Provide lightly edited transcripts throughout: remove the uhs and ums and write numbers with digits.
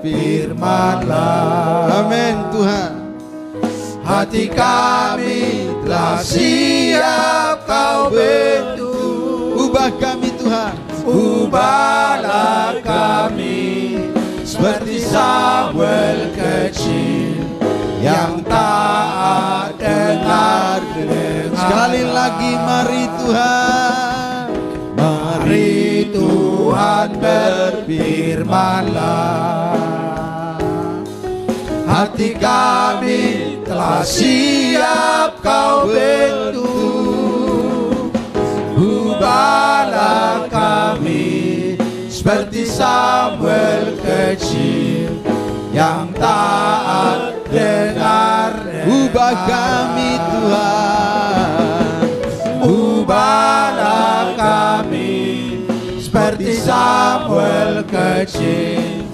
berfirmanlah. Amin Tuhan. Hati kami telah siap Kau bentuk. Ubah kami Tuhan. Ubahlah kami seperti Samuel kecil yang taat dengar. Sekali lagi mari Tuhan. Mari Tuhan berfirmanlah. Hati kami telah siap Kau bentuk. Ubahlah kami seperti Samuel kecil yang taat dengar. Ubah kami Tuhan. Ubahlah kami seperti Samuel kecil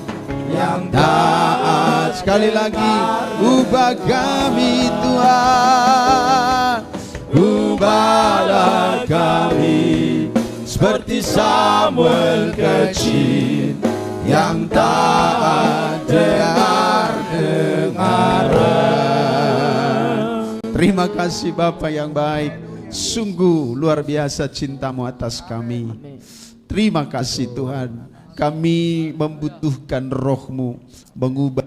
yang taat. Sekali lagi, ubah kami Tuhan. Ubahlah kami seperti Samuel kecil yang taat dengar. Terima kasih Bapa yang baik. Sungguh luar biasa cinta-Mu atas kami. Terima kasih Tuhan. Kami membutuhkan Roh-Mu mengubah.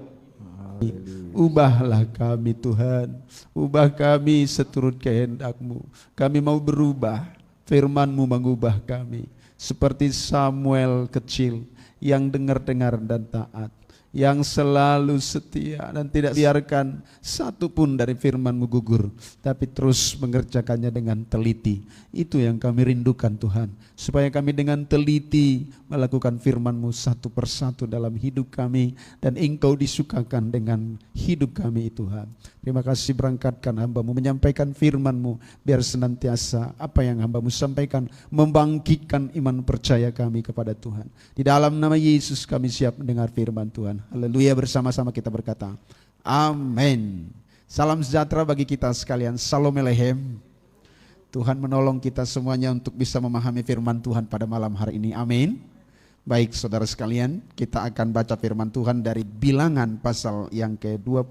Ubahlah kami Tuhan. Ubah kami seturut kehendak-Mu. Kami mau berubah. Firman-Mu mengubah kami. Seperti Samuel kecil yang dengar-dengar dan taat. Yang selalu setia dan tidak biarkan satu pun dari firman-Mu gugur, tapi terus mengerjakannya dengan teliti. Itu yang kami rindukan Tuhan, supaya kami dengan teliti melakukan firman-Mu satu persatu dalam hidup kami, dan Engkau disukakan dengan hidup kami Tuhan. Terima kasih, berangkatkan hamba-Mu menyampaikan firman-Mu, biar senantiasa apa yang hamba-Mu sampaikan membangkitkan iman percaya kami kepada Tuhan. Di dalam nama Yesus kami siap mendengar firman Tuhan. Haleluya, bersama-sama kita berkata amin. Salam sejahtera bagi kita sekalian. Shalom Aleichem. Tuhan menolong kita semuanya untuk bisa memahami firman Tuhan pada malam hari ini. Amin. Baik saudara sekalian, kita akan baca firman Tuhan dari Bilangan pasal yang ke-25.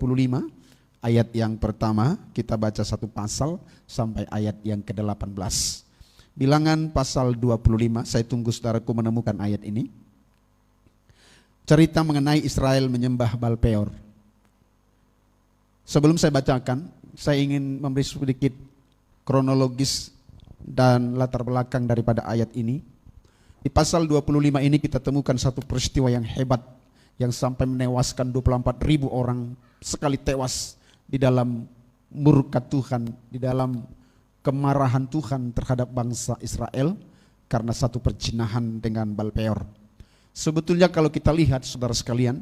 Ayat yang pertama, kita baca satu pasal sampai ayat yang ke-18. Bilangan pasal 25, saya tunggu saudaraku menemukan ayat ini. Cerita mengenai Israel menyembah Baal Peor. Sebelum saya bacakan, saya ingin memberi sedikit kronologis dan latar belakang daripada ayat ini. Di pasal 25 ini kita temukan satu peristiwa yang hebat yang sampai menewaskan 24.000 orang sekali tewas di dalam murka Tuhan, di dalam kemarahan Tuhan terhadap bangsa Israel karena satu perzinahan dengan Baal Peor. Sebetulnya kalau kita lihat saudara sekalian,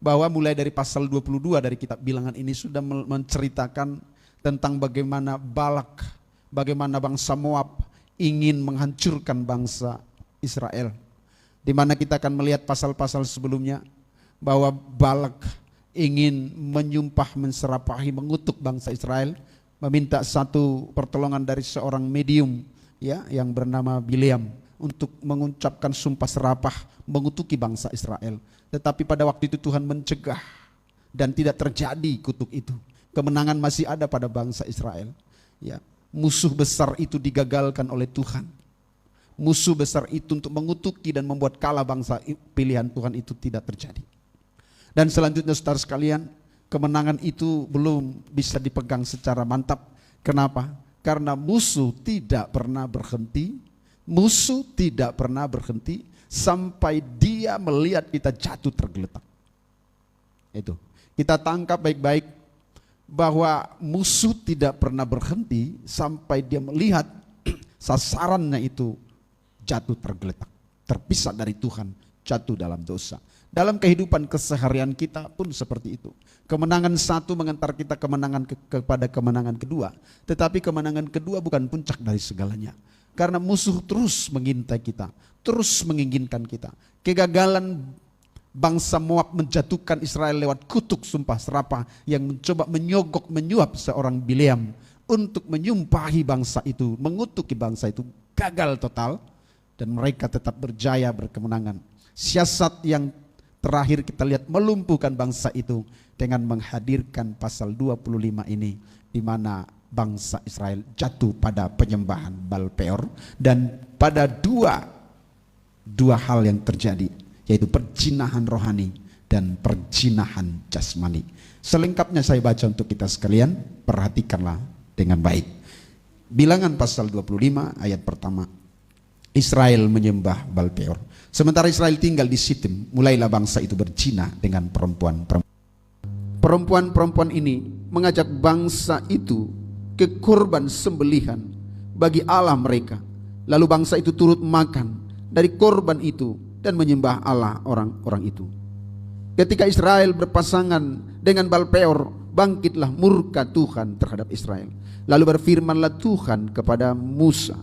bahwa mulai dari pasal 22 dari kitab Bilangan ini sudah menceritakan tentang bagaimana Balak, bagaimana bangsa Moab ingin menghancurkan bangsa Israel. Di mana kita akan melihat pasal-pasal sebelumnya bahwa Balak ingin menyumpah, menserapahi, mengutuk bangsa Israel, meminta satu pertolongan dari seorang medium ya yang bernama Bileam untuk mengucapkan sumpah serapah mengutuki bangsa Israel. Tetapi pada waktu itu Tuhan mencegah dan tidak terjadi kutuk itu. Kemenangan masih ada pada bangsa Israel. Ya, musuh besar itu digagalkan oleh Tuhan. Musuh besar itu untuk mengutuki dan membuat kalah bangsa pilihan Tuhan itu tidak terjadi. Dan selanjutnya saudara sekalian, kemenangan itu belum bisa dipegang secara mantap. Kenapa? Karena musuh tidak pernah berhenti. Musuh tidak pernah berhenti sampai dia melihat kita jatuh tergeletak. Itu. Kita tangkap baik-baik bahwa musuh tidak pernah berhenti sampai dia melihat sasarannya itu jatuh tergeletak, terpisah dari Tuhan, jatuh dalam dosa. Dalam kehidupan keseharian kita pun seperti itu. Kemenangan satu mengantar kita kemenangan kepada kemenangan kedua. Tetapi kemenangan kedua bukan puncak dari segalanya. Karena musuh terus mengintai kita, terus menginginkan kita. Kegagalan bangsa Moab menjatuhkan Israel lewat kutuk sumpah serapah yang mencoba menyogok, menyuap seorang Bileam untuk menyumpahi bangsa itu, mengutuki bangsa itu, gagal total dan mereka tetap berjaya berkemenangan. Siasat yang terakhir kita lihat melumpuhkan bangsa itu dengan menghadirkan pasal 25 ini, di mana bangsa Israel jatuh pada penyembahan Baal Peor, dan pada dua hal yang terjadi, yaitu perjinahan rohani dan perjinahan jasmani. Selengkapnya saya baca untuk kita sekalian, perhatikanlah dengan baik. Bilangan pasal 25 ayat pertama. Israel menyembah Baal Peor. Sementara Israel tinggal di Sitim, mulailah bangsa itu berzina dengan perempuan-perempuan. Perempuan-perempuan ini mengajak bangsa itu ke korban sembelihan bagi Allah mereka. Lalu bangsa itu turut makan dari korban itu dan menyembah Allah orang-orang itu. Ketika Israel berpasangan dengan Baal Peor, bangkitlah murka Tuhan terhadap Israel. Lalu berfirmanlah Tuhan kepada Musa,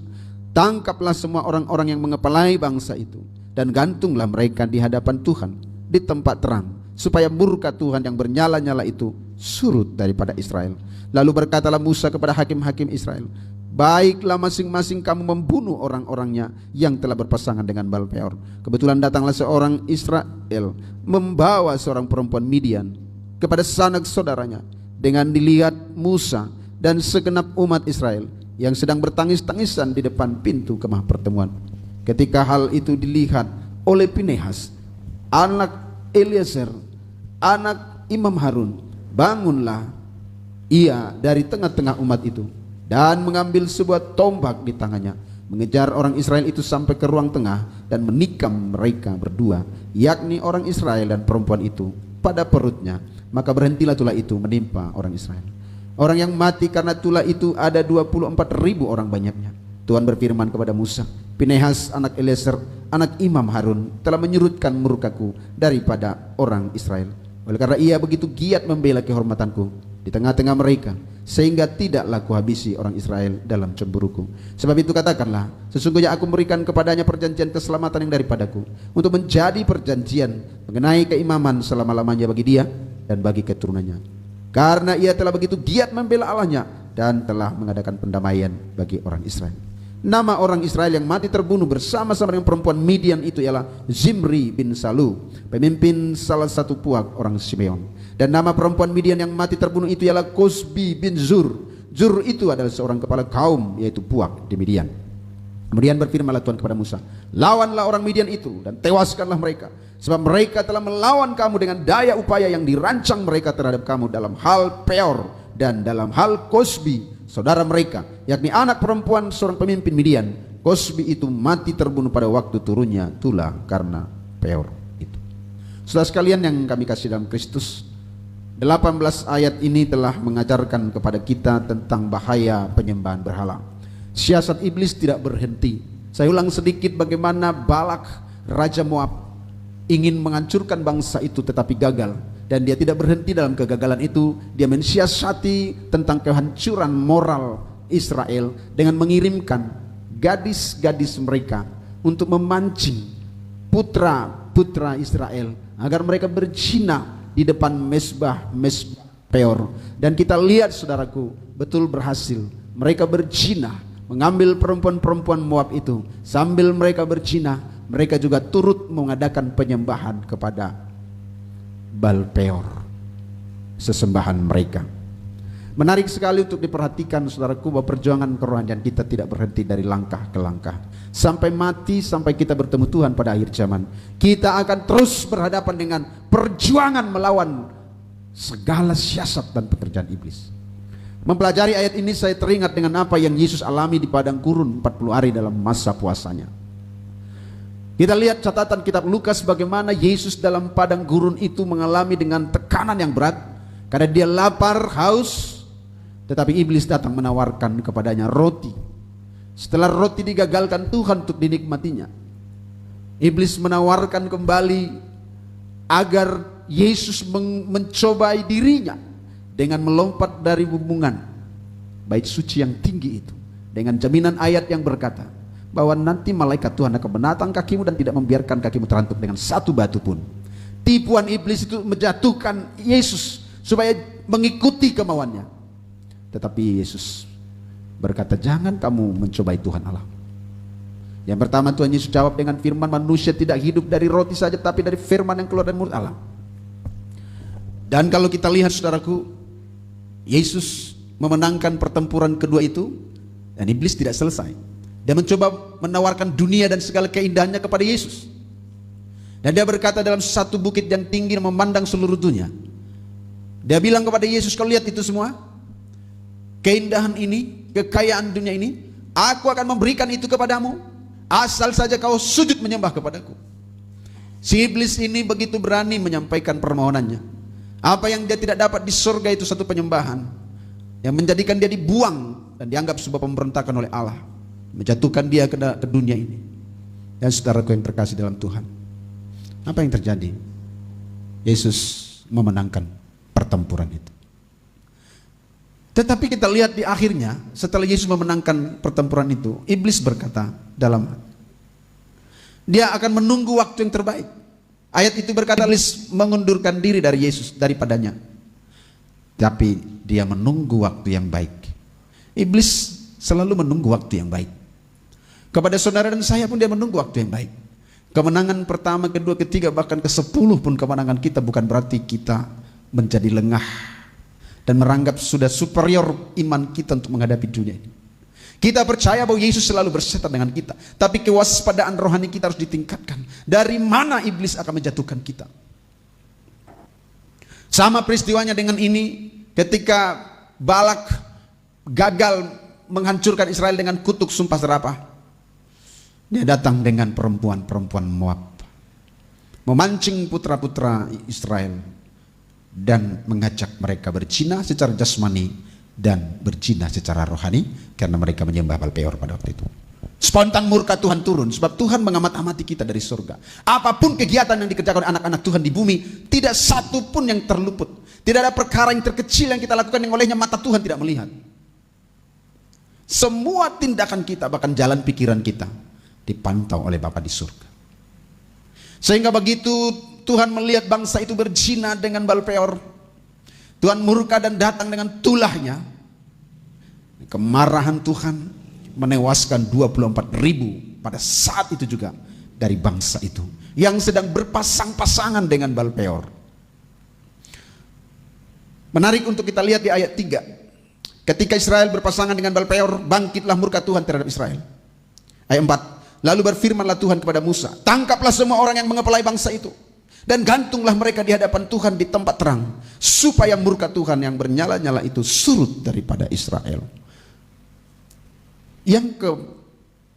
tangkaplah semua orang-orang yang mengepalai bangsa itu dan gantunglah mereka di hadapan Tuhan di tempat terang, supaya murka Tuhan yang bernyala-nyala itu surut daripada Israel. Lalu berkatalah Musa kepada hakim-hakim Israel, baiklah masing-masing kamu membunuh orang-orangnya yang telah berpasangan dengan Baal Peor. Kebetulan datanglah seorang Israel membawa seorang perempuan Midian kepada sanak saudaranya. Dengan dilihat Musa dan segenap umat Israel yang sedang bertangis-tangisan di depan pintu kemah pertemuan. Ketika hal itu dilihat oleh Pinehas, anak Eliezer, anak Imam Harun, bangunlah ia dari tengah-tengah umat itu dan mengambil sebuah tombak di tangannya, mengejar orang Israel itu sampai ke ruang tengah dan menikam mereka berdua, yakni orang Israel dan perempuan itu, pada perutnya. Maka berhentilah tulah itu menimpa orang Israel. Orang yang mati karena tulah itu ada 24.000 orang banyaknya. Tuhan berfirman kepada Musa, Pinehas anak Eliezer, anak Imam Harun telah menyurutkan murkaku daripada orang Israel, oleh karena ia begitu giat membela kehormatanku di tengah-tengah mereka, sehingga tidaklah kuhabisi orang Israel dalam cemburuku. Sebab itu katakanlah, sesungguhnya aku memberikan kepadanya perjanjian keselamatan yang daripadaku, untuk menjadi perjanjian mengenai keimaman selama-lamanya bagi dia dan bagi keturunannya, karena ia telah begitu giat membela Allahnya dan telah mengadakan pendamaian bagi orang Israel. Nama orang Israel yang mati terbunuh bersama-sama dengan perempuan Midian itu ialah Zimri bin Salu, pemimpin salah satu puak orang Simeon. Dan nama perempuan Midian yang mati terbunuh itu ialah Kosbi bin Zur. Zur itu adalah seorang kepala kaum, yaitu puak di Midian. Kemudian berfirmanlah Tuhan kepada Musa, lawanlah orang Midian itu dan tewaskanlah mereka, sebab mereka telah melawan kamu dengan daya upaya yang dirancang mereka terhadap kamu dalam hal Peor dan dalam hal Kosbi saudara mereka, yakni anak perempuan seorang pemimpin Midian. Kosbi itu mati terbunuh pada waktu turunnya tulah karena Peor itu. Saudara sekalian yang kami kasih dalam Kristus, 18 ayat ini telah mengajarkan kepada kita tentang bahaya penyembahan berhala. Siasat iblis tidak berhenti. Saya ulang sedikit bagaimana Balak Raja Moab ingin menghancurkan bangsa itu tetapi gagal. Dan dia tidak berhenti dalam kegagalan itu. Dia mensiasati tentang kehancuran moral Israel dengan mengirimkan gadis-gadis mereka untuk memancing putra-putra Israel agar mereka berzina di depan mesbah Peor. Dan kita lihat saudaraku, betul berhasil. Mereka berzina, mengambil perempuan-perempuan Moab itu. Sambil mereka berzina, mereka juga turut mengadakan penyembahan kepada Baal Peor, sesembahan mereka. Menarik sekali untuk diperhatikan saudaraku, bahwa perjuangan kerohanian kita tidak berhenti dari langkah ke langkah sampai mati, sampai kita bertemu Tuhan pada akhir zaman. Kita akan terus berhadapan dengan perjuangan melawan segala siasat dan pekerjaan iblis. Mempelajari ayat ini saya teringat dengan apa yang Yesus alami di padang gurun 40 hari dalam masa puasanya. Kita lihat catatan kitab Lukas bagaimana Yesus dalam padang gurun itu mengalami dengan tekanan yang berat karena dia lapar, haus, tetapi iblis datang menawarkan kepadanya roti. Setelah roti digagalkan Tuhan untuk dinikmatinya, iblis menawarkan kembali agar Yesus mencobai dirinya dengan melompat dari bumbungan bait suci yang tinggi itu, dengan jaminan ayat yang berkata bahwa nanti malaikat Tuhan akan menatang kakimu dan tidak membiarkan kakimu terhantuk dengan satu batu pun. Tipuan iblis itu menjatuhkan Yesus supaya mengikuti kemauannya. Tetapi Yesus berkata, jangan kamu mencobai Tuhan Allah. Yang pertama Tuhan Yesus jawab dengan firman, manusia tidak hidup dari roti saja tapi dari firman yang keluar dari mulut Allah. Dan kalau kita lihat saudaraku, Yesus memenangkan pertempuran kedua itu dan iblis tidak selesai. Dia mencoba menawarkan dunia dan segala keindahannya kepada Yesus. Dan dia berkata dalam satu bukit yang tinggi dan memandang seluruh dunia. Dia bilang kepada Yesus, kau lihat itu semua? Keindahan ini, kekayaan dunia ini, aku akan memberikan itu kepadamu. Asal saja kau sujud menyembah kepadaku. Si iblis ini begitu berani menyampaikan permohonannya. Apa yang dia tidak dapat di surga itu satu penyembahan yang menjadikan dia dibuang dan dianggap sebuah pemberontakan oleh Allah, menjatuhkan dia ke dunia ini. Dan saudaraku yang terkasih dalam Tuhan, apa yang terjadi? Yesus memenangkan pertempuran itu. Tetapi kita lihat di akhirnya, setelah Yesus memenangkan pertempuran itu, iblis berkata dalam hati, dia akan menunggu waktu yang terbaik. Ayat itu berkata iblis mengundurkan diri dari Yesus, daripadanya. Tapi dia menunggu waktu yang baik. Iblis selalu menunggu waktu yang baik. Kepada saudara dan saya pun dia menunggu waktu yang baik. Kemenangan pertama, kedua, ketiga, bahkan ke-10 pun kemenangan kita bukan berarti kita menjadi lengah dan menganggap sudah superior iman kita untuk menghadapi dunia ini. Kita percaya bahwa Yesus selalu berserta dengan kita, tapi kewaspadaan rohani kita harus ditingkatkan. Dari mana iblis akan menjatuhkan kita? Sama peristiwanya dengan ini ketika Balak gagal menghancurkan Israel dengan kutuk sumpah serapah. Dia datang dengan perempuan-perempuan Moab, memancing putra-putra Israel dan mengajak mereka berzina secara jasmani dan berzina secara rohani karena mereka menyembah Baal Peor pada waktu itu. Spontan murka Tuhan turun sebab Tuhan mengamat-amati kita dari surga. Apapun kegiatan yang dikerjakan oleh anak-anak Tuhan di bumi, tidak satu pun yang terluput. Tidak ada perkara yang terkecil yang kita lakukan yang olehnya mata Tuhan tidak melihat. Semua tindakan kita, bahkan jalan pikiran kita, dipantau oleh Bapa di surga. Sehingga begitu Tuhan melihat bangsa itu berzina dengan Baal Peor, Tuhan murka dan datang dengan tulahnya. Kemarahan Tuhan menewaskan 24.000 pada saat itu juga dari bangsa itu yang sedang berpasang-pasangan dengan Baal Peor. Menarik untuk kita lihat di ayat 3. Ketika Israel berpasangan dengan Baal Peor, bangkitlah murka Tuhan terhadap Israel. Ayat 4. Lalu berfirmanlah Tuhan kepada Musa, tangkaplah semua orang yang mengepalai bangsa itu dan gantunglah mereka di hadapan Tuhan di tempat terang, supaya murka Tuhan yang bernyala-nyala itu surut daripada Israel. Yang ke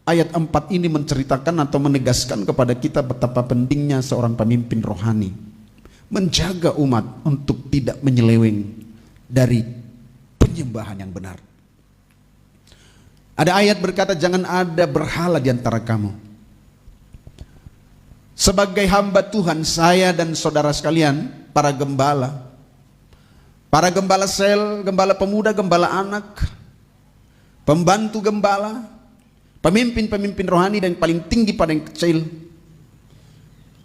ayat 4 ini menceritakan atau menegaskan kepada kita betapa pentingnya seorang pemimpin rohani menjaga umat untuk tidak menyeleweng dari penyembahan yang benar. Ada ayat berkata, jangan ada berhala di antara kamu. Sebagai hamba Tuhan, saya dan saudara sekalian, para gembala sel, gembala pemuda, gembala anak, pembantu gembala, pemimpin-pemimpin rohani dan yang paling tinggi pada yang kecil,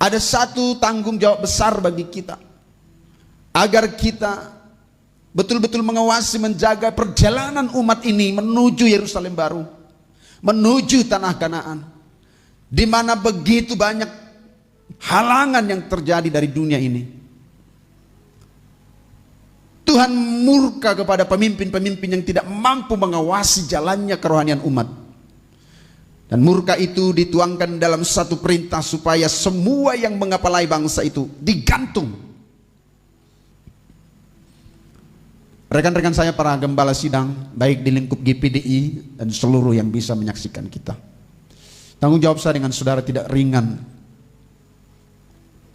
ada satu tanggung jawab besar bagi kita, agar kita betul-betul mengawasi, menjaga perjalanan umat ini menuju Yerusalem baru, menuju tanah Kanaan, di mana begitu banyak halangan yang terjadi dari dunia ini. Tuhan murka kepada pemimpin-pemimpin yang tidak mampu mengawasi jalannya kerohanian umat. Dan murka itu dituangkan dalam satu perintah supaya semua yang mengepalai bangsa itu digantung. Rekan-rekan saya para gembala sidang, baik di lingkup GPDI dan seluruh yang bisa menyaksikan kita, tanggung jawab saya dengan saudara tidak ringan.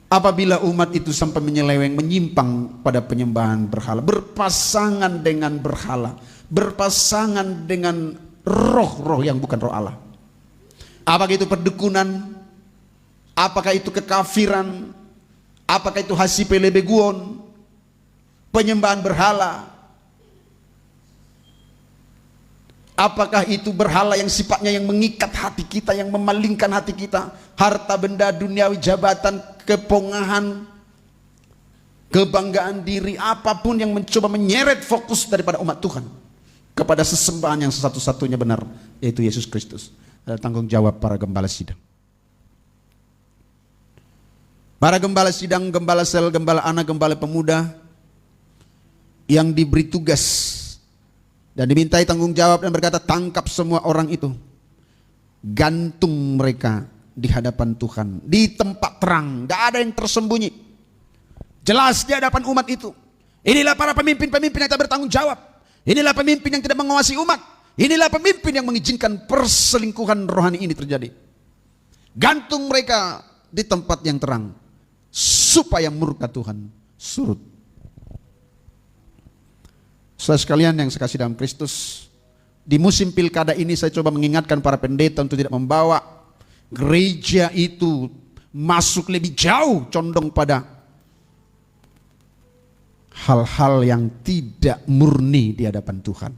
Apabila umat itu sampai menyeleweng, menyimpang pada penyembahan berhala, berpasangan dengan berhala, berpasangan dengan roh-roh yang bukan roh Allah. Apakah itu perdukunan, apakah itu kekafiran, apakah itu hasipelebeguon, penyembahan berhala, apakah itu berhala yang sifatnya yang mengikat hati kita, yang memalingkan hati kita, harta benda duniawi, jabatan, kepongahan, kebanggaan diri, apapun yang mencoba menyeret fokus daripada umat Tuhan kepada sesembahan yang satu-satunya benar, yaitu Yesus Kristus. Ada tanggung jawab para gembala sidang. Para gembala sidang, gembala sel, gembala anak, gembala pemuda yang diberi tugas dan dimintai tanggung jawab dan berkata, tangkap semua orang itu. Gantung mereka di hadapan Tuhan. Di tempat terang, tidak ada yang tersembunyi. Jelas di hadapan umat itu. Inilah para pemimpin-pemimpin yang tak bertanggung jawab. Inilah pemimpin yang tidak mengawasi umat. Inilah pemimpin yang mengizinkan perselingkuhan rohani ini terjadi. Gantung mereka di tempat yang terang, supaya murka Tuhan surut. Saudara sekalian yang saya kasih dalam Kristus, di musim pilkada ini saya coba mengingatkan para pendeta untuk tidak membawa gereja itu masuk lebih jauh, condong pada hal-hal yang tidak murni di hadapan Tuhan.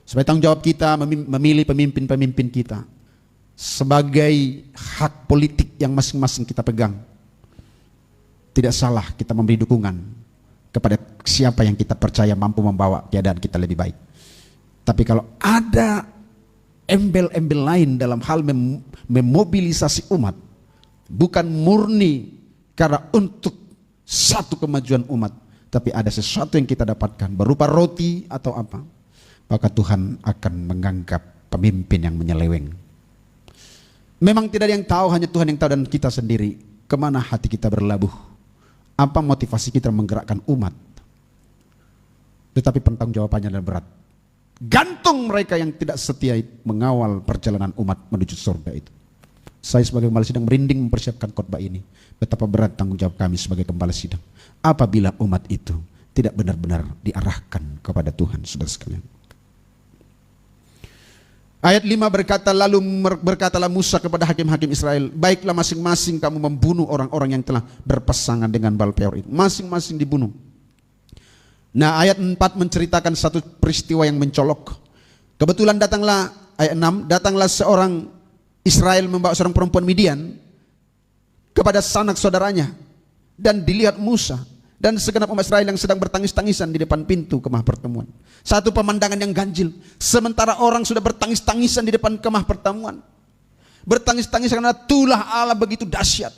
Sebagai tanggung jawab kita memilih pemimpin-pemimpin kita sebagai hak politik yang masing-masing kita pegang. Tidak salah kita memberi dukungan kepada siapa yang kita percaya mampu membawa keadaan kita lebih baik. Tapi kalau ada embel-embel lain dalam hal memobilisasi umat, bukan murni karena untuk satu kemajuan umat, tapi ada sesuatu yang kita dapatkan berupa roti atau apa, maka Tuhan akan menganggap pemimpin yang menyeleweng. Memang tidak ada yang tahu, hanya Tuhan yang tahu dan kita sendiri kemana hati kita berlabuh, apa motivasi kita menggerakkan umat. Tetapi pentang jawabannya adalah berat. Gantung mereka yang tidak setia mengawal perjalanan umat menuju surga itu. Saya sebagai gembala sidang merinding mempersiapkan khotbah ini. Betapa berat tanggung jawab kami sebagai gembala sidang apabila umat itu tidak benar-benar diarahkan kepada Tuhan, saudara sekalian. Ayat 5 berkata, lalu berkatalah Musa kepada hakim-hakim Israel, baiklah masing-masing kamu membunuh orang-orang yang telah berpasangan dengan Baal Peor itu. Masing-masing dibunuh. Nah, ayat 4 menceritakan satu peristiwa yang mencolok. Kebetulan datanglah, ayat 6, datanglah seorang Israel membawa seorang perempuan Midian kepada sanak saudaranya. Dan dilihat Musa dan segenap umat Israel yang sedang bertangis-tangisan di depan pintu kemah pertemuan. Satu pemandangan yang ganjil. Sementara orang sudah bertangis-tangisan di depan kemah pertemuan. Bertangis-tangisan karena tulah Allah begitu dahsyat.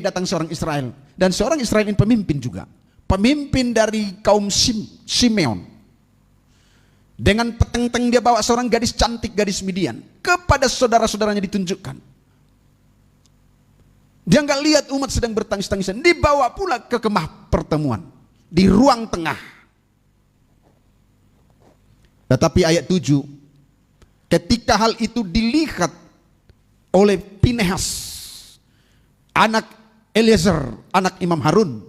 Datang seorang Israel. Dan seorang Israel ini pemimpin juga. Pemimpin dari kaum Simeon. Dengan peteng-teng dia bawa seorang gadis cantik, gadis Midian. Kepada saudara-saudaranya ditunjukkan. Dia nggak lihat umat sedang bertangis-tangisan. Dibawa pula ke kemah pertemuan. Di ruang tengah. Tetapi ayat 7. Ketika hal itu dilihat oleh Pinehas, anak Eliezer, anak Imam Harun,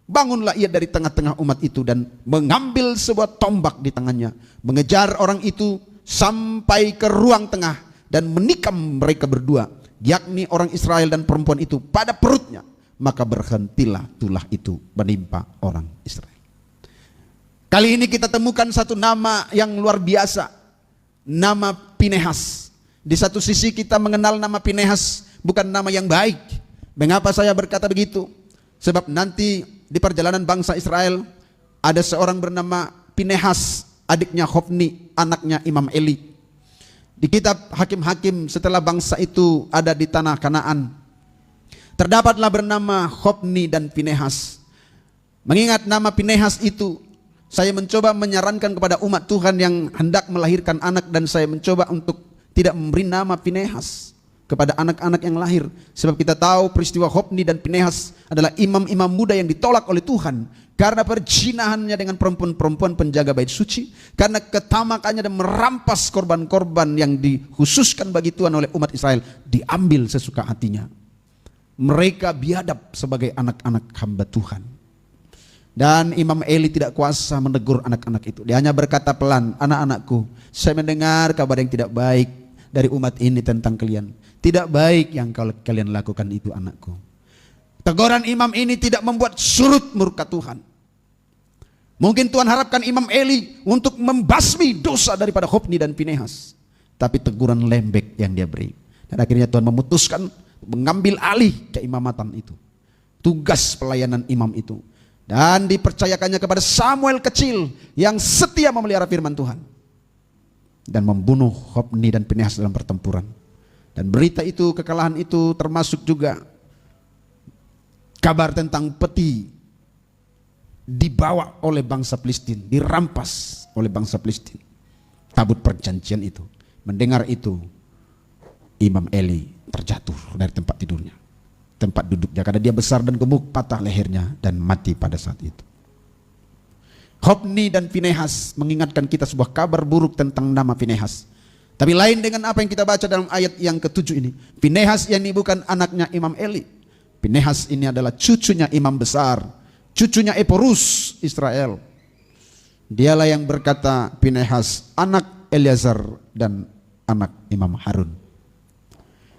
bangunlah ia dari tengah-tengah umat itu dan mengambil sebuah tombak di tangannya, mengejar orang itu sampai ke ruang tengah dan menikam mereka berdua, yakni orang Israel dan perempuan itu pada perutnya. Maka berhentilah tulah itu menimpa orang Israel. Kali ini kita temukan satu nama yang luar biasa, nama Pinehas. Di satu sisi kita mengenal nama Pinehas bukan nama yang baik. Mengapa saya berkata begitu? Sebab nanti di perjalanan bangsa Israel ada seorang bernama Pinehas, adiknya Hofni, anaknya Imam Eli. Di kitab Hakim-Hakim setelah bangsa itu ada di tanah Kanaan, terdapatlah bernama Hofni dan Pinehas. Mengingat nama Pinehas itu, saya mencoba menyarankan kepada umat Tuhan yang hendak melahirkan anak, dan saya mencoba untuk tidak memberi nama Pinehas kepada anak-anak yang lahir. Sebab kita tahu peristiwa Hofni dan Pinehas adalah imam-imam muda yang ditolak oleh Tuhan karena perzinahannya dengan perempuan-perempuan penjaga bait suci, karena ketamakannya dan merampas korban-korban yang dikhususkan bagi Tuhan oleh umat Israel, diambil sesuka hatinya. Mereka biadab sebagai anak-anak hamba Tuhan. Dan Imam Eli tidak kuasa menegur anak-anak itu. Dia hanya berkata pelan, anak-anakku, saya mendengar kabar yang tidak baik dari umat ini tentang kalian. Tidak baik yang kalian lakukan itu, anakku. Teguran imam ini tidak membuat surut murka Tuhan. Mungkin Tuhan harapkan Imam Eli untuk membasmi dosa daripada Hofni dan Pinehas, tapi teguran lembek yang dia beri. Dan akhirnya Tuhan memutuskan mengambil alih keimamatan itu, tugas pelayanan imam itu, dan dipercayakannya kepada Samuel kecil yang setia memelihara firman Tuhan. dan membunuh Hofni dan Finehas dalam pertempuran. Dan berita itu, kekalahan itu termasuk juga kabar tentang peti dibawa oleh bangsa Filistin, dirampas oleh bangsa Filistin. Tabut perjanjian itu. Mendengar itu, Imam Eli terjatuh dari tempat tidurnya, tempat duduknya, karena dia besar dan gemuk, patah lehernya dan mati pada saat itu. Hofni dan Finehas mengingatkan kita sebuah kabar buruk tentang nama Finehas. Tapi lain dengan apa yang kita baca dalam ayat yang ke-7 ini. Finehas ini bukan anaknya Imam Eli. Finehas ini adalah cucunya imam besar, cucunya Eporus Israel. Dialah yang berkata, Finehas anak Eleazar dan anak Imam Harun.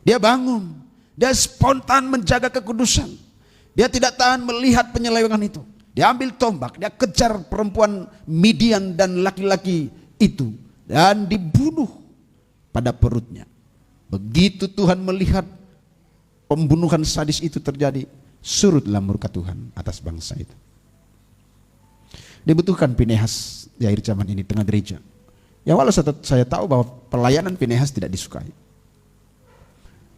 Dia bangun, dia spontan menjaga kekudusan. Dia tidak tahan melihat penyelewengan itu. Dia ambil tombak, dia kejar perempuan Midian dan laki-laki itu dan dibunuh pada perutnya. Begitu Tuhan melihat pembunuhan sadis itu terjadi, surutlah murka Tuhan atas bangsa itu. Dibutuhkan Finehas di akhir zaman ini tengah gereja. Ya walau saya tahu bahwa pelayanan Finehas tidak disukai.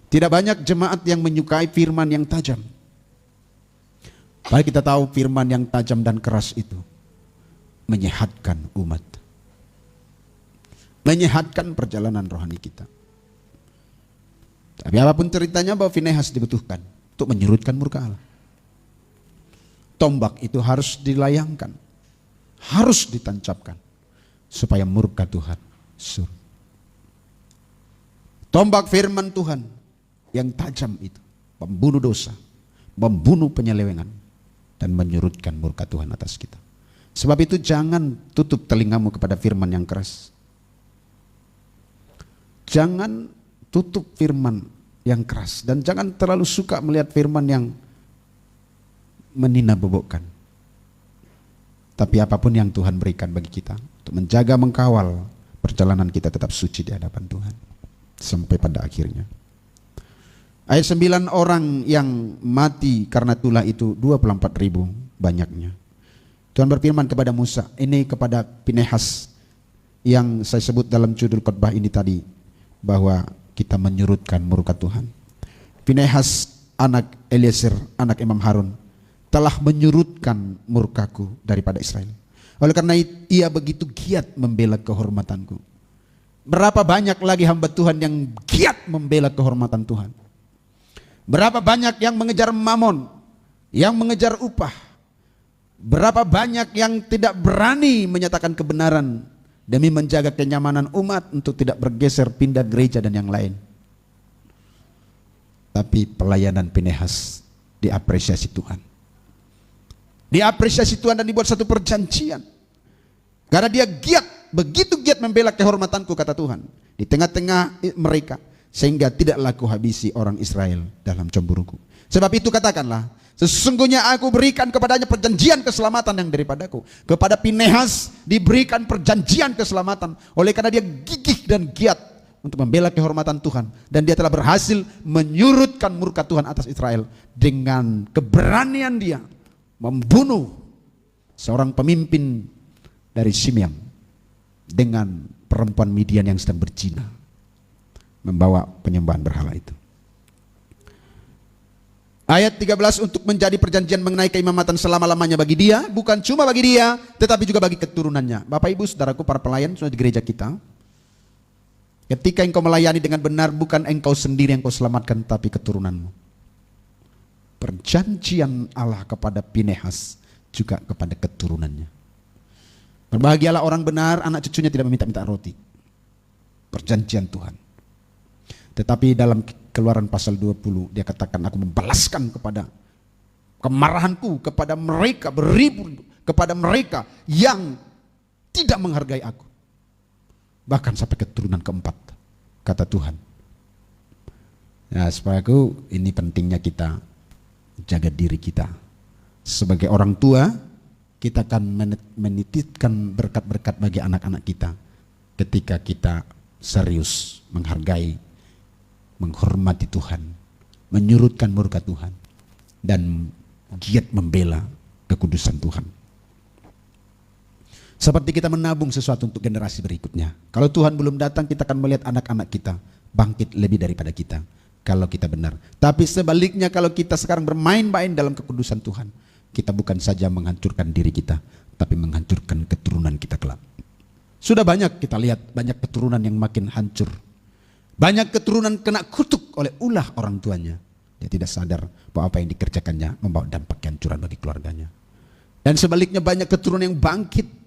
Tidak banyak jemaat yang menyukai firman yang tajam. Baik kita tahu firman yang tajam dan keras itu menyehatkan umat, menyehatkan perjalanan rohani kita. Tapi apapun ceritanya, bahwa Finehas dibutuhkan untuk menyurutkan murka Allah. Tombak itu harus dilayangkan, harus ditancapkan supaya murka Tuhan surut. Tombak firman Tuhan yang tajam itu membunuh dosa, membunuh penyelewengan, dan menyurutkan murka Tuhan atas kita. Sebab itu jangan tutup telingamu kepada firman yang keras. Jangan tutup firman yang keras, dan jangan terlalu suka melihat firman yang menina-bobokkan. Tapi apapun yang Tuhan berikan bagi kita untuk menjaga, mengkawal perjalanan kita tetap suci di hadapan Tuhan sampai pada akhirnya. Ayat 9, orang yang mati karena tulah itu 24.000 banyaknya. Tuhan berfirman kepada Musa, ini kepada Finehas yang saya sebut dalam judul khotbah ini tadi, bahwa kita menyurutkan murka Tuhan. Finehas anak Eleazar, anak Imam Harun, telah menyurutkan murkaku daripada Israel. Oleh karena ia begitu giat membela kehormatanku. Berapa banyak lagi hamba Tuhan yang giat membela kehormatan Tuhan. Berapa banyak yang mengejar mamon, yang mengejar upah. Berapa banyak yang tidak berani menyatakan kebenaran demi menjaga kenyamanan umat untuk tidak bergeser pindah gereja dan yang lain. Tapi pelayanan Finehas diapresiasi Tuhan. Diapresiasi Tuhan dan dibuat satu perjanjian. Karena dia giat, begitu giat membela kehormatanku, kata Tuhan, di tengah-tengah mereka, sehingga tidaklah kuhabisi orang Israel dalam cemburuku. Sebab itu katakanlah, sesungguhnya aku berikan kepadanya perjanjian keselamatan yang daripadaku. Kepada Finehas diberikan perjanjian keselamatan, oleh karena dia gigih dan giat untuk membela kehormatan Tuhan. Dan dia telah berhasil menyurutkan murka Tuhan atas Israel dengan keberanian dia membunuh seorang pemimpin dari Simeam dengan perempuan Midian yang sedang berzina, membawa penyembahan berhala itu. Ayat 13, untuk menjadi perjanjian mengenai keimamatan selama-lamanya bagi dia, bukan cuma bagi dia, tetapi juga bagi keturunannya. Bapak Ibu Saudaraku, para pelayan sudah di gereja kita, ketika engkau melayani dengan benar, bukan engkau sendiri yang kau selamatkan, tapi keturunanmu. Perjanjian Allah kepada Finehas juga kepada keturunannya. Berbahagialah orang benar, anak cucunya tidak meminta-minta roti. Perjanjian Tuhan. Tetapi dalam Keluaran pasal 20 dia katakan, aku membalaskan kepada kemarahanku kepada mereka, beribu kepada mereka yang tidak menghargai aku. Bahkan sampai keturunan keempat, kata Tuhan. Nah, saudaraku, ini pentingnya kita jaga diri kita. Sebagai orang tua, kita akan menitipkan berkat-berkat bagi anak-anak kita ketika kita serius menghargai, menghormati Tuhan, menyurutkan murka Tuhan, dan giat membela kekudusan Tuhan. Seperti kita menabung sesuatu untuk generasi berikutnya. Kalau Tuhan belum datang, kita akan melihat anak-anak kita bangkit lebih daripada kita. Kalau kita benar. Tapi sebaliknya, kalau kita sekarang bermain-main dalam kekudusan Tuhan, kita bukan saja menghancurkan diri kita, tapi menghancurkan keturunan kita kelak. Sudah banyak kita lihat, banyak keturunan yang makin hancur. Banyak keturunan kena kutuk oleh ulah orang tuanya. Dia tidak sadar bahwa apa yang dikerjakannya membawa dampak kehancuran bagi keluarganya. Dan sebaliknya banyak keturunan yang bangkit.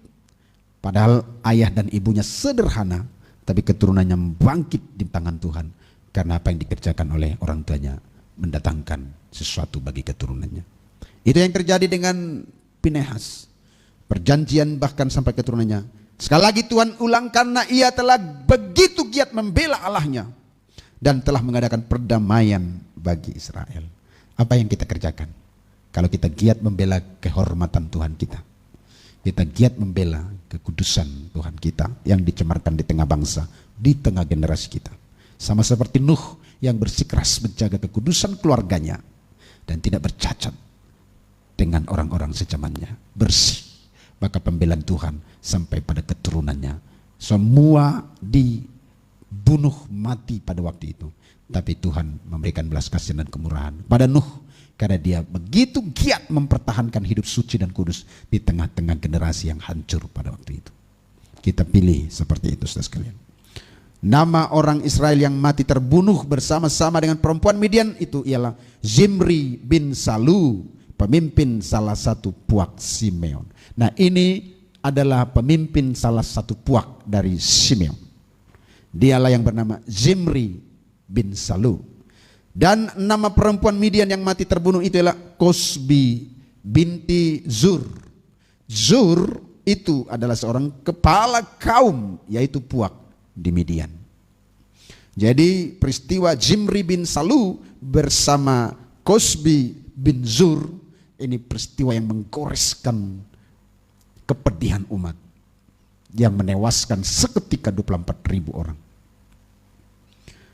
Padahal ayah dan ibunya sederhana, tapi keturunannya bangkit di tangan Tuhan. Karena apa yang dikerjakan oleh orang tuanya mendatangkan sesuatu bagi keturunannya. Itu yang terjadi dengan Pinehas. Perjanjian bahkan sampai keturunannya. Sekali lagi Tuhan ulang, karena ia telah begitu giat membela Allahnya dan telah mengadakan perdamaian bagi Israel. Apa yang kita kerjakan? Kalau kita giat membela kehormatan Tuhan kita, kita giat membela kekudusan Tuhan kita yang dicemarkan di tengah bangsa, di tengah generasi kita. Sama seperti Nuh yang bersikeras menjaga kekudusan keluarganya dan tidak bercacat dengan orang-orang sezamannya, bersih. Maka pembelaan Tuhan sampai pada keturunannya. Semua dibunuh mati pada waktu itu. Tapi Tuhan memberikan belas kasihan dan kemurahan pada Nuh. Karena dia begitu giat mempertahankan hidup suci dan kudus di tengah-tengah generasi yang hancur pada waktu itu. Kita pilih seperti itu, saudara sekalian. Nama orang Israel yang mati terbunuh bersama-sama dengan perempuan Midian itu ialah Zimri bin Salu, pemimpin salah satu puak Simeon. Nah, ini adalah pemimpin salah satu puak dari Simeon. Dialah yang bernama Zimri bin Salu. Dan nama perempuan Midian yang mati terbunuh itu adalah Kosbi binti Zur. Zur itu adalah seorang kepala kaum, yaitu puak di Midian. Jadi peristiwa Zimri bin Salu bersama Kosbi bin Zur ini peristiwa yang menggoreskan kepedihan umat, yang menewaskan seketika 24.000 orang.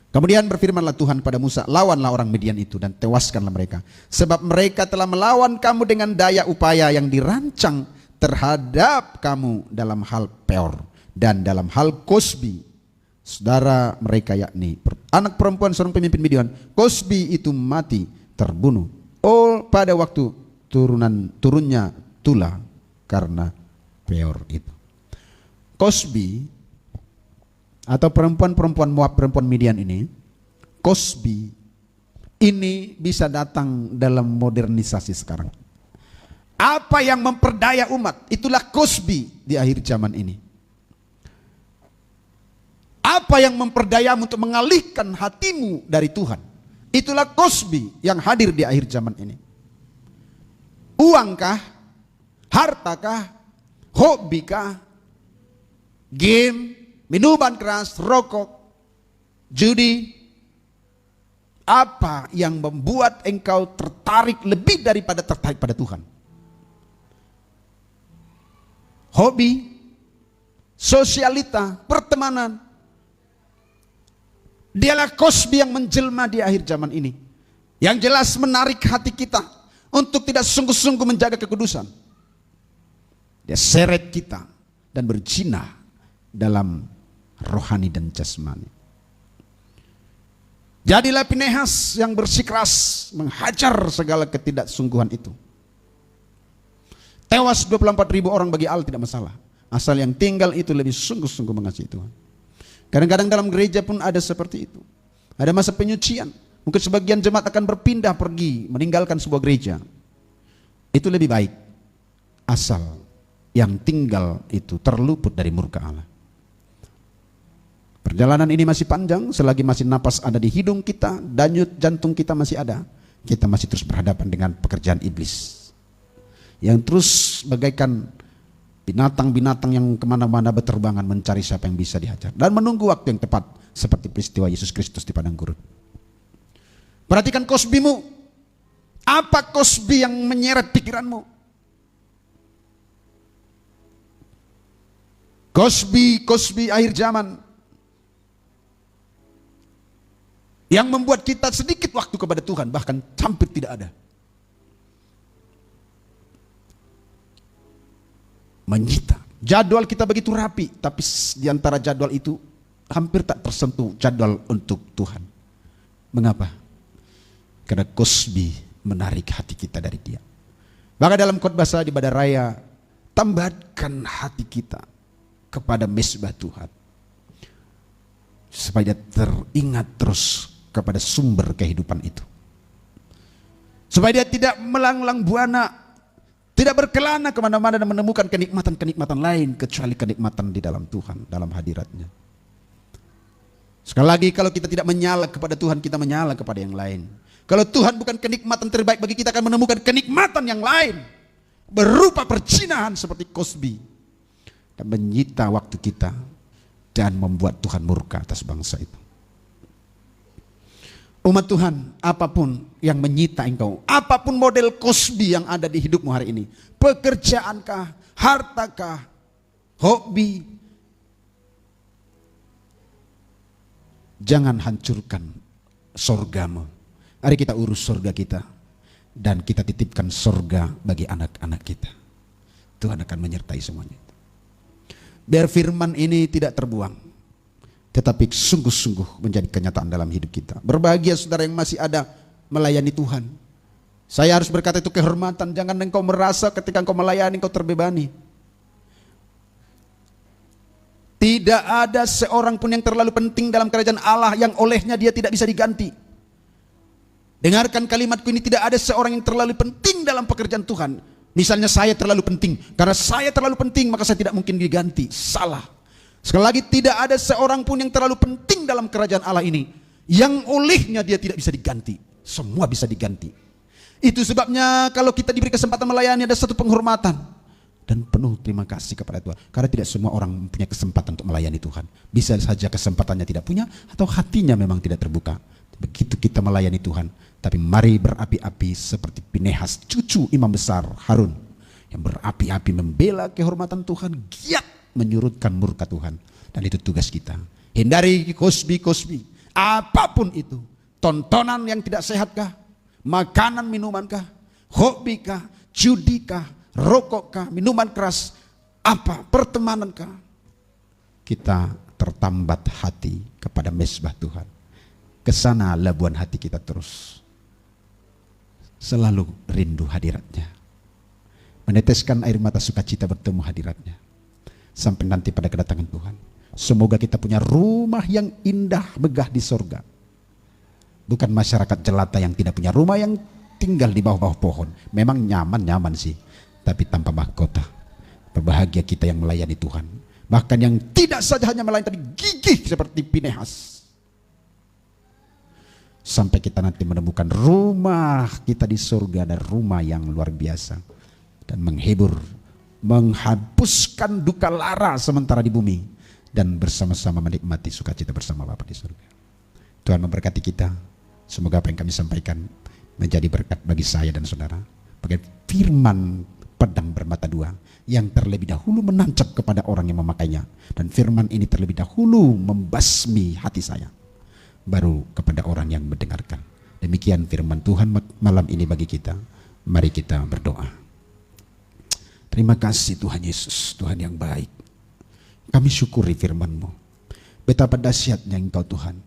Kemudian berfirmanlah Tuhan pada Musa, lawanlah orang Midian itu dan tewaskanlah mereka. Sebab mereka telah melawan kamu dengan daya upaya yang dirancang terhadap kamu dalam hal Peor dan dalam hal Kosbi, saudara mereka, yakni anak perempuan seorang pemimpin Midian. Kosbi itu mati terbunuh pada waktu turunnya Tula karena Peor itu. Kosbi atau perempuan-perempuan Moab, perempuan Midian ini, Kosbi ini bisa datang dalam modernisasi sekarang. Apa yang memperdaya umat, itulah Kosbi di akhir zaman ini. Apa yang memperdayamu untuk mengalihkan hatimu dari Tuhan, itulah Kosbi yang hadir di akhir zaman ini. Uangkah, hartakah, hobikah, game, minuman keras, rokok, judi, apa yang membuat engkau tertarik lebih daripada tertarik pada Tuhan? Hobi, sosialita, pertemanan. Dialah Kosbi yang menjelma di akhir zaman ini, yang jelas menarik hati kita untuk tidak sungguh-sungguh menjaga kekudusan. Dia seret kita dan berzina dalam rohani dan jasmani. Jadilah Pinehas yang bersikeras menghajar segala ketidaksungguhan itu. Tewas 24.000 orang bagi Allah tidak masalah, asal yang tinggal itu lebih sungguh-sungguh mengasihi Tuhan. Kadang-kadang dalam gereja pun ada seperti itu. Ada masa penyucian. Mungkin sebagian jemaat akan berpindah pergi meninggalkan sebuah gereja. Itu lebih baik, asal yang tinggal itu terluput dari murka Allah. Perjalanan ini masih panjang, selagi masih napas ada di hidung kita, denyut jantung kita masih ada, kita masih terus berhadapan dengan pekerjaan iblis yang terus bagaikan binatang-binatang yang kemana-mana berterbangan mencari siapa yang bisa dihajar dan menunggu waktu yang tepat, seperti peristiwa Yesus Kristus di padang gurun. Perhatikan Kosbimu. Apa Kosbi yang menyeret pikiranmu? Kosbi akhir zaman yang membuat kita sedikit waktu kepada Tuhan, bahkan hampir tidak ada. Menyita Jadwal kita begitu rapi, tapi di antara jadwal itu hampir tak tersentuh jadwal untuk Tuhan. Mengapa? Karena Cosby menarik hati kita dari Dia. Maka dalam khotbah saya di Badaraya, tambatkan hati kita kepada mesbah Tuhan, supaya dia teringat terus kepada sumber kehidupan itu, supaya dia tidak melanglang buana, tidak berkelana kemana-mana dan menemukan kenikmatan-kenikmatan lain kecuali kenikmatan di dalam Tuhan, dalam hadiratnya. Sekali lagi, kalau kita tidak menyala kepada Tuhan, kita menyala kepada yang lain. Kalau Tuhan bukan kenikmatan terbaik bagi kita, akan menemukan kenikmatan yang lain berupa perzinahan seperti Cosby, dan menyita waktu kita dan membuat Tuhan murka atas bangsa itu. Umat Tuhan, apapun yang menyita engkau, apapun model Cosby yang ada di hidupmu hari ini, pekerjaankah, hartakah, hobi, jangan hancurkan sorgamu. Mari kita urus sorga kita, dan kita titipkan sorga bagi anak-anak kita. Tuhan akan menyertai semuanya. Biar firman ini tidak terbuang, tetapi sungguh-sungguh menjadi kenyataan dalam hidup kita. Berbahagia saudara yang masih ada melayani Tuhan. Saya harus berkata itu kehormatan. Jangan engkau merasa ketika engkau melayani engkau terbebani. Tidak ada seorang pun yang terlalu penting dalam kerajaan Allah yang olehnya dia tidak bisa diganti. Dengarkan kalimatku ini, tidak ada seorang yang terlalu penting dalam pekerjaan Tuhan. Misalnya saya terlalu penting, karena saya terlalu penting maka saya tidak mungkin diganti. Salah. Sekali lagi, tidak ada seorang pun yang terlalu penting dalam kerajaan Allah ini yang olehnya dia tidak bisa diganti. Semua bisa diganti. Itu sebabnya kalau kita diberi kesempatan melayani, ada satu penghormatan dan penuh terima kasih kepada Tuhan. Karena tidak semua orang punya kesempatan untuk melayani Tuhan. Bisa saja kesempatannya tidak punya, atau hatinya memang tidak terbuka. Begitu kita melayani Tuhan, tapi mari berapi-api seperti Pinehas, cucu imam besar Harun, yang berapi-api membela kehormatan Tuhan, giat menyurutkan murka Tuhan. Dan itu tugas kita. Hindari Cosby, apapun itu, tontonan yang tidak sehatkah, makanan minumankah, hobikah, judikah, rokokkah, minuman keras, apa, pertemanankah, kita tertambat hati kepada mesbah Tuhan. Kesana labuan hati kita terus, selalu rindu hadiratnya, meneteskan air mata sukacita bertemu hadiratnya, sampai nanti pada kedatangan Tuhan. Semoga kita punya rumah yang indah megah di sorga, bukan masyarakat jelata yang tidak punya rumah, yang tinggal di bawah-bawah pohon. Memang nyaman sih, tapi tanpa mahkota. Berbahagia kita yang melayani Tuhan, bahkan yang tidak saja hanya melayani, tapi gigih seperti Pinehas, sampai kita nanti menemukan rumah kita di surga, dan rumah yang luar biasa dan menghibur, menghapuskan duka lara sementara di bumi, dan bersama-sama menikmati sukacita bersama Bapa di surga. Tuhan memberkati kita. Semoga apa yang kami sampaikan menjadi berkat bagi saya dan saudara, bagai firman pedang bermata dua yang terlebih dahulu menancap kepada orang yang memakainya, dan firman ini terlebih dahulu membasmi hati saya, baru kepada orang yang mendengarkan. Demikian firman Tuhan malam ini bagi kita. Mari kita berdoa. Terima kasih Tuhan Yesus, Tuhan yang baik. Kami syukuri firman-Mu. Betapa dahsyatnya Engkau Tuhan.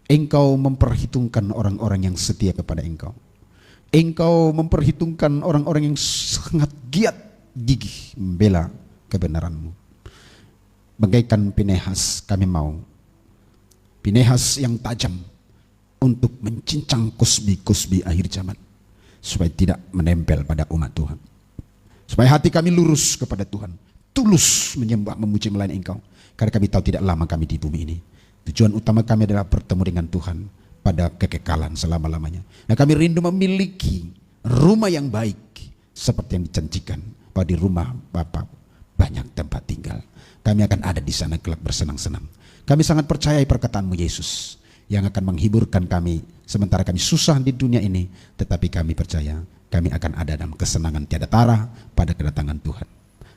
Engkau memperhitungkan orang-orang yang setia kepada Engkau. Engkau memperhitungkan orang-orang yang sangat giat, gigih membela kebenaran-Mu. Bagaikan Pinehas, kami mau Pinehas yang tajam untuk mencincang Cosby akhir zaman, supaya tidak menempel pada umat Tuhan. Supaya hati kami lurus kepada Tuhan, tulus menyembah, memuji, melayani Engkau. Karena kami tahu tidak lama kami di bumi ini. Tujuan utama kami adalah bertemu dengan Tuhan pada kekekalan selama-lamanya. Nah, kami rindu memiliki rumah yang baik seperti yang dijanjikan, bahwa di rumah Bapa banyak tempat tinggal. Kami akan ada di sana kelak bersenang-senang. Kami sangat percaya perkataan-Mu Yesus, yang akan menghiburkan kami sementara kami susah di dunia ini, tetapi kami percaya kami akan ada dalam kesenangan tiada tara pada kedatangan Tuhan.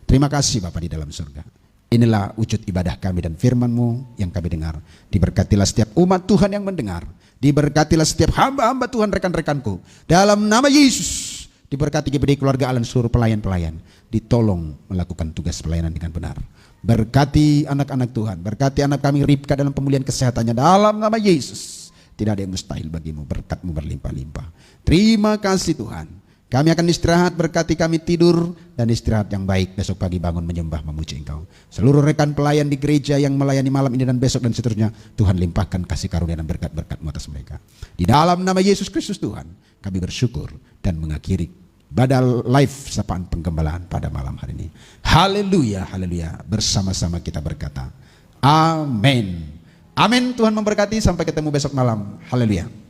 Terima kasih Bapa di dalam surga. Inilah wujud ibadah kami dan firman-Mu yang kami dengar. Diberkatilah setiap umat Tuhan yang mendengar. Diberkatilah setiap hamba-hamba Tuhan, rekan-rekanku. Dalam nama Yesus, diberkati kepada keluarga Allah dan seluruh pelayan-pelayan. ditolong melakukan tugas pelayanan dengan benar. Berkati anak-anak Tuhan, berkati anak kami Ribka dalam pemulihan kesehatannya dalam nama Yesus. Tidak ada yang mustahil bagimu, berkat-Mu berlimpah-limpah. Terima kasih Tuhan. Kami akan istirahat, berkati kami tidur dan istirahat yang baik. Besok pagi bangun menyembah memuji Engkau. Seluruh rekan pelayan di gereja yang melayani malam ini dan besok dan seterusnya, Tuhan limpahkan kasih karunia dan berkat-berkat-Mu atas mereka. Di dalam nama Yesus Kristus Tuhan, kami bersyukur dan mengakhiri badal live sapaan penggembalaan pada malam hari ini. Haleluya, haleluya. Bersama-sama kita berkata, amin. Amin. Tuhan memberkati, sampai ketemu besok malam. Haleluya.